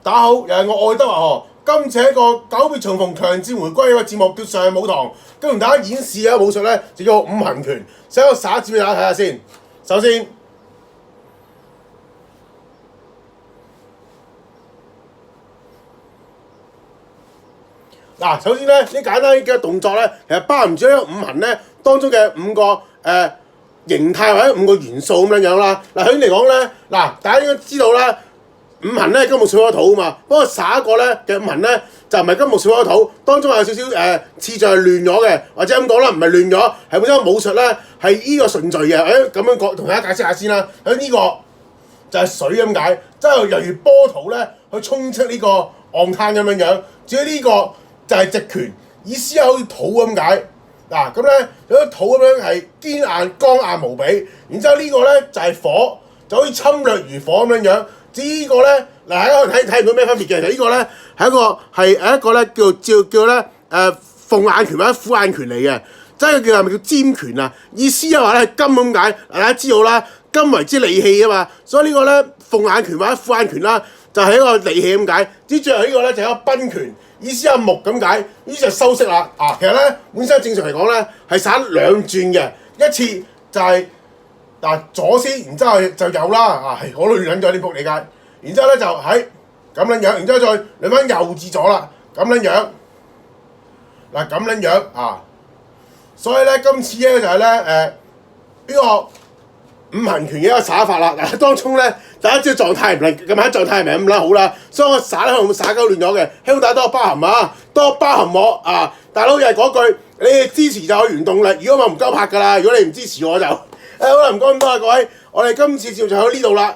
大家好，又係我愛德華河。今次係一個久別重逢、強戰回歸嘅節目，叫上武堂。跟同大家演示嘅武術咧，就叫五行拳。使我耍字俾大家睇下先。首先，首先咧，呢簡單嘅動作咧，其實包含住呢個五行咧當中嘅五個形態或者五個元素咁樣啦。首先嚟講咧，大家應該知道啦。五行咧金木水火土啊嘛，不過耍一個咧嘅五行咧就唔係金木水火土，當中有少少次序係亂咗嘅，或者咁講啦，唔係亂咗，係本身武術咧係依個順序嘅。咁樣講同大家解釋下先啦。咁呢個就係水咁解，即係猶如波濤咧去衝出呢個岸灘咁樣樣。至於呢個就係直拳，意思係好似土咁解。咁咧有啲土咁樣係堅硬剛硬無比，然之後呢個咧就係火，就好似侵略如火咁樣樣。至於呢個咧，大家睇唔到咩分別嘅。其實呢個咧係一個咧叫咧鳳眼拳或者虎眼拳嚟嘅，即係係咪叫尖拳啊？意思係話咧金咁解。大家知道啦，金為之利器啊嘛，所以呢個咧鳳眼拳或者虎眼拳啦，就係一個利器咁解。至於最後呢個咧就係一個賓拳，意思係木咁解。呢就收息啦。其實咧本身正常嚟講咧係耍兩轉嘅，一次就係、左先，然之後就有啦。我都亂咗啲仆理解。然之後咧就喺咁樣樣，然之後再兩翻右至左啦，咁樣樣。咁樣樣所以咧今次咧就係咧呢個五行拳嘅一個耍法啦。當中咧大家知道狀態唔係咁喺狀態唔係咁啦好啦，所以我耍咧可能會耍鳩亂咗嘅，希望大家多包涵啊，多包涵我大佬又係嗰句，你哋支持就有原動力，如果我唔鳩拍㗎啦，如果你唔支持我就好啦，唔該咁多啊各位，我哋今次節目就喺呢度啦。